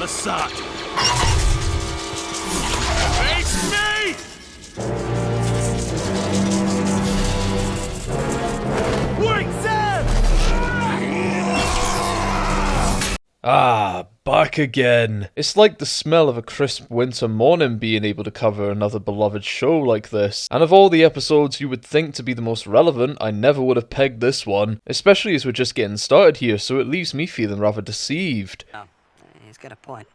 Lasat! Face me! Wait, Zeb! Ah, back again. It's like the smell of a crisp winter morning being able to cover another beloved show like this. And of all the episodes you would think to be the most relevant, I never would have pegged this one. Especially as we're just getting started here, so it leaves me feeling rather deceived. Oh, he's got a point.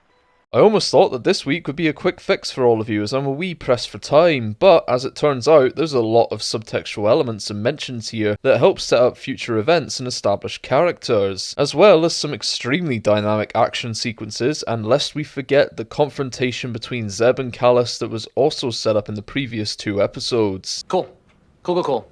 I almost thought that this week would be a quick fix for all of you as I'm a wee pressed for time, but as it turns out, there's a lot of subtextual elements and mentions here that help set up future events and establish characters, as well as some extremely dynamic action sequences, and lest we forget the confrontation between Zeb and Kallus that was also set up in the previous 2 episodes. Cool.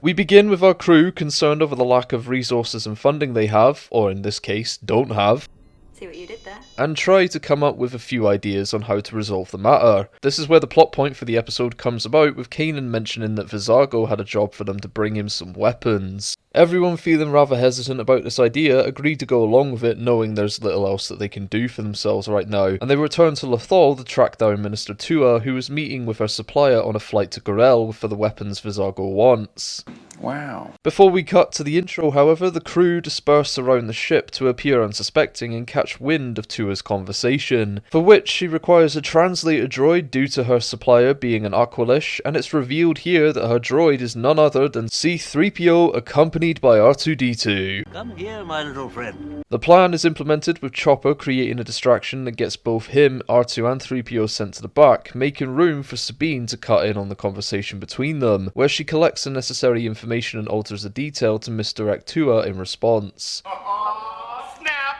We begin with our crew concerned over the lack of resources and funding they have, or in this case, don't have, See what you did there? and try to come up with a few ideas on how to resolve the matter. This is where the plot point for the episode comes about, with Kanan mentioning that Vizago had a job for them to bring him some weapons. Everyone feeling rather hesitant about this idea agreed to go along with it, knowing there's little else that they can do for themselves right now, and they return to Lothal to track down Minister Tua, who is meeting with her supplier on a flight to Gorel for the weapons Vizago wants. Wow. Before we cut to the intro, however, the crew disperse around the ship to appear unsuspecting and catch wind of Tua's conversation, for which she requires a translator droid due to her supplier being an Aqualish, and it's revealed here that her droid is none other than C-3PO accompanied by R2-D2. Come here, my little friend. The plan is implemented with Chopper creating a distraction that gets both him, R2 and 3PO sent to the back, making room for Sabine to cut in on the conversation between them, where she collects the necessary information and alters the detail to misdirect Tua in response.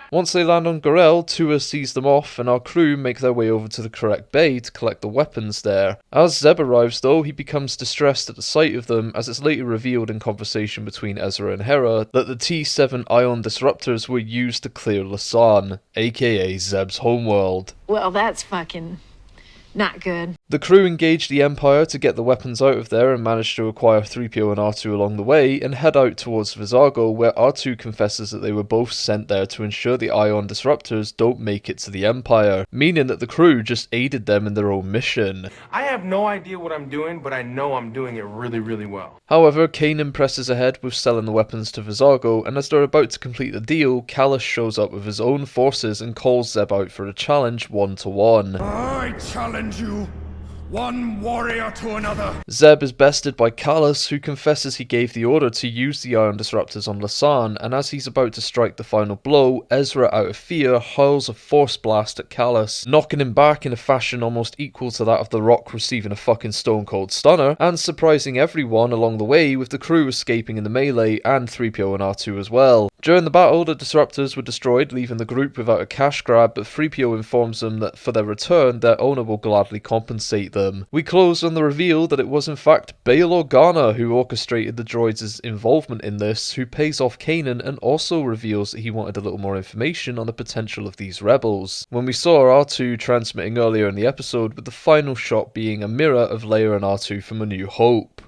Once they land on Gorel, Tua sees them off and our crew make their way over to the correct bay to collect the weapons there. As Zeb arrives though, he becomes distressed at the sight of them, as it's later revealed in conversation between Ezra and Hera that the T7 ion disruptors were used to clear Lasan, aka Zeb's homeworld. Well, that's fucking not good. The crew engage the Empire to get the weapons out of there and manage to acquire 3PO and R2 along the way and head out towards Vizago, where R2 confesses that they were both sent there to ensure the ion disruptors don't make it to the Empire, meaning that the crew just aided them in their own mission. I have no idea what I'm doing, but I know I'm doing it really, really well. However, Kanan presses ahead with selling the weapons to Vizago, and as they're about to complete the deal, Kallus shows up with his own forces and calls Zeb out for a challenge 1-to-1. I challenge you, one warrior to another. Zeb is bested by Kallus, who confesses he gave the order to use the ion disruptors on Lasan, and as he's about to strike the final blow, Ezra, out of fear, hurls a force blast at Kallus, knocking him back in a fashion almost equal to that of The Rock receiving a fucking stone cold stunner, and surprising everyone along the way with the crew escaping in the melee and 3PO and R2 as well. During the battle, the disruptors were destroyed, leaving the group without a cash grab, but 3PO informs them that for their return, their owner will gladly compensate them. We close on the reveal that it was in fact Bail Organa who orchestrated the droids' involvement in this, who pays off Kanan and also reveals that he wanted a little more information on the potential of these rebels. When we saw R2 transmitting earlier in the episode, with the final shot being a mirror of Leia and R2 from A New Hope.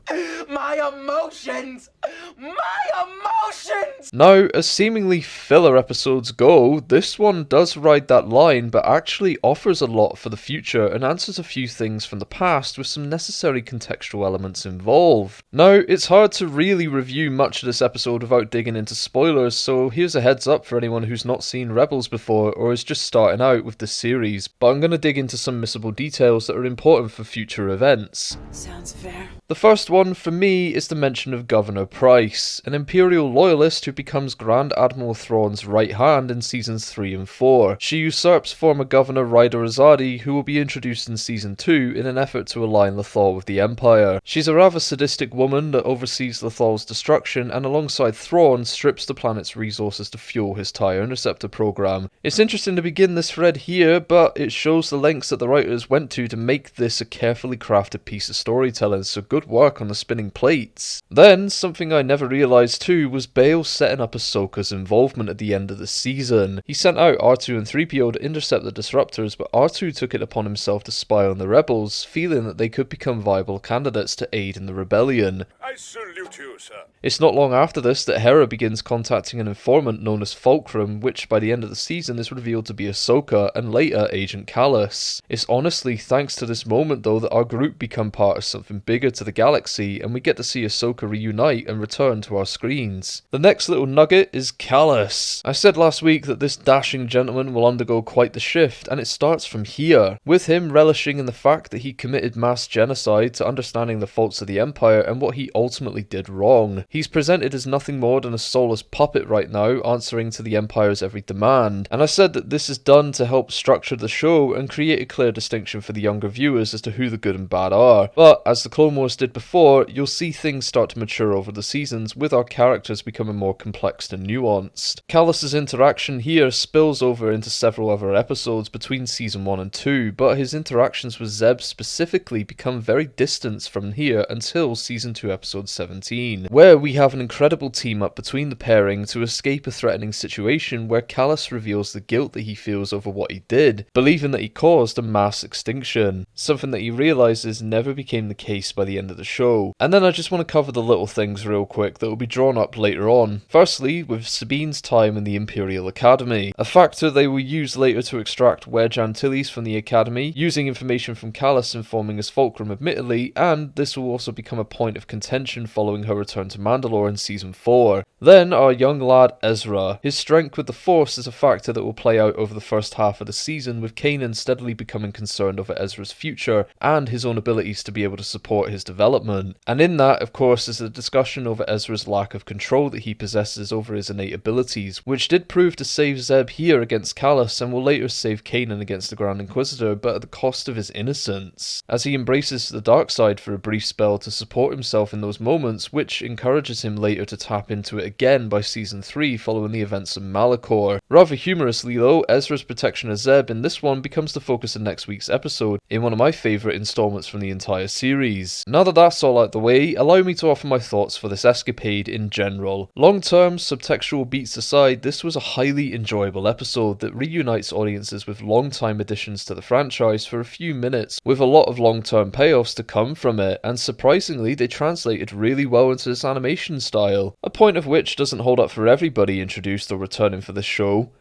My emotions! My emotions! Now, as seemingly filler episodes go, this one does ride that line, but actually offers a lot for the future and answers a few things from the past with some necessary contextual elements involved. Now, it's hard to really review much of this episode without digging into spoilers, so here's a heads up for anyone who's not seen Rebels before or is just starting out with this series, but I'm going to dig into some missable details that are important for future events. Sounds fair. The first one for me is the mention of Governor Pryce, an Imperial loyalist who becomes Grand Admiral Thrawn's right hand in seasons 3 and 4. She usurps former Governor Ryder Azadi, who will be introduced in season 2 in an effort to align Lothal with the Empire. She's a rather sadistic woman that oversees Lothal's destruction and alongside Thrawn strips the planet's resources to fuel his TIE Interceptor program. It's interesting to begin this thread here, but it shows the lengths that the writers went to make this a carefully crafted piece of storytelling, so good work on the spinning plate plates. Then, something I never realised too was Bail setting up Ahsoka's involvement at the end of the season. He sent out R2 and 3PO to intercept the disruptors, but R2 took it upon himself to spy on the rebels, feeling that they could become viable candidates to aid in the rebellion. I salute you, sir. It's not long after this that Hera begins contacting an informant known as Fulcrum, which by the end of the season is revealed to be Ahsoka and later Agent Kallus. It's honestly thanks to this moment though that our group become part of something bigger to the galaxy, and we get to see Ahsoka reunite and return to our screens. The next little nugget is Kallus. I said last week that this dashing gentleman will undergo quite the shift, and it starts from here, with him relishing in the fact that he committed mass genocide to understanding the faults of the Empire and what he ultimately did wrong. He's presented as nothing more than a soulless puppet right now, answering to the Empire's every demand, and I said that this is done to help structure the show and create a clear distinction for the younger viewers as to who the good and bad are. But as the Clone Wars did before, you'll see things start to mature over the seasons, with our characters becoming more complex and nuanced. Kallus's interaction here spills over into several other episodes between season 1 and 2, but his interactions with Zeb specifically become very distant from here until season 2 episode 17, where we have an incredible team up between the pairing to escape a threatening situation where Kallus reveals the guilt that he feels over what he did, believing that he caused a mass extinction, something that he realizes never became the case by the end of the show. And then I just want to cover the little things real quick that will be drawn up later on. Firstly, with Sabine's time in the Imperial Academy, a factor they will use later to extract Wedge Antilles from the Academy, using information from Kallus informing as Fulcrum admittedly, and this will also become a point of contention following her return to Mandalore in season 4. Then our young lad Ezra. His strength with the Force is a factor that will play out over the first half of the season, with Kanan steadily becoming concerned over Ezra's future and his own abilities to be able to support his development. And in that, of course, is a discussion over Ezra's lack of control that he possesses over his innate abilities, which did prove to save Zeb here against Kallus and will later save Kanan against the Grand Inquisitor, but at the cost of his innocence, as he embraces the dark side for a brief spell to support himself in those moments, which encourages him later to tap into it again by season 3 following the events of Malachor. Rather humorously though, Ezra's protection of Zeb in this one becomes the focus of next week's episode, in one of my favourite installments from the entire series. Now that that's all out the way, allow me to offer my thoughts for this escapade in general. Long-term subtextual beats aside, this was a highly enjoyable episode that reunites audiences with long-time additions to the franchise for a few minutes, with a lot of long-term payoffs to come from it, and surprisingly they translated really well into this animation style, a point of which doesn't hold up for everybody introduced or returning for this show.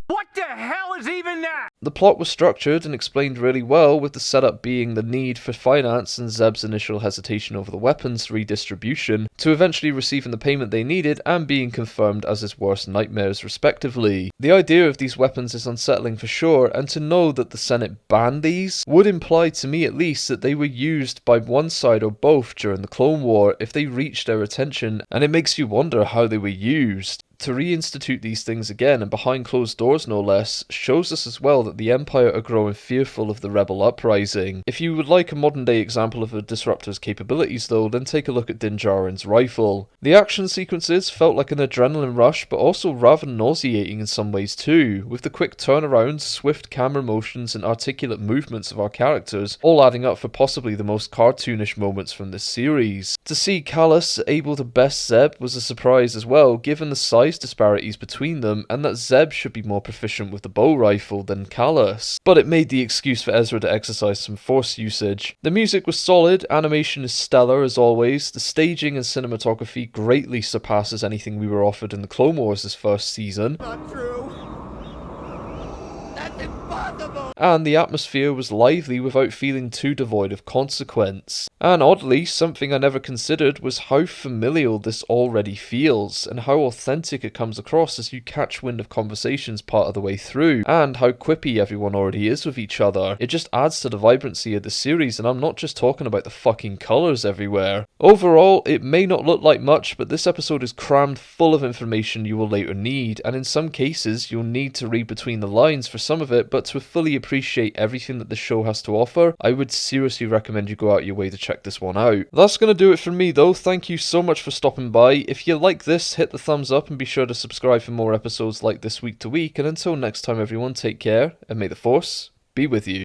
What the hell is even that? The plot was structured and explained really well, with the setup being the need for finance and Zeb's initial hesitation over the weapons redistribution, to eventually receiving the payment they needed and being confirmed as his worst nightmares respectively. The idea of these weapons is unsettling for sure, and to know that the Senate banned these would imply to me at least that they were used by one side or both during the Clone War if they reached their attention, and it makes you wonder how they were used. To reinstitute these things again, and behind closed doors no less, shows us as well that the Empire are growing fearful of the rebel uprising. If you would like a modern day example of a disruptor's capabilities though, then take a look at Din Djarin's rifle. The action sequences felt like an adrenaline rush, but also rather nauseating in some ways too, with the quick turnarounds, swift camera motions and articulate movements of our characters, all adding up for possibly the most cartoonish moments from this series. To see Kallus able to best Zeb was a surprise as well, given the size disparities between them, and that Zeb should be more proficient with the bow rifle than Kallus. But it made the excuse for Ezra to exercise some force usage. The music was solid, animation is stellar as always, the staging and cinematography greatly surpasses anything we were offered in the Clone Wars this first season. Not true. That's impossible. And the atmosphere was lively without feeling too devoid of consequence. And oddly, something I never considered was how familial this already feels, and how authentic it comes across as you catch wind of conversations part of the way through, and how quippy everyone already is with each other. It just adds to the vibrancy of the series, and I'm not just talking about the fucking colours everywhere. Overall, it may not look like much, but this episode is crammed full of information you will later need, and in some cases you'll need to read between the lines for some of it, but to fully appreciate everything that the show has to offer, I would seriously recommend you go out your way to check this one out. That's going to do it for me though. Thank you so much for stopping by. If you like this, hit the thumbs up and be sure to subscribe for more episodes like this week to week, and until next time everyone, take care and may the Force be with you.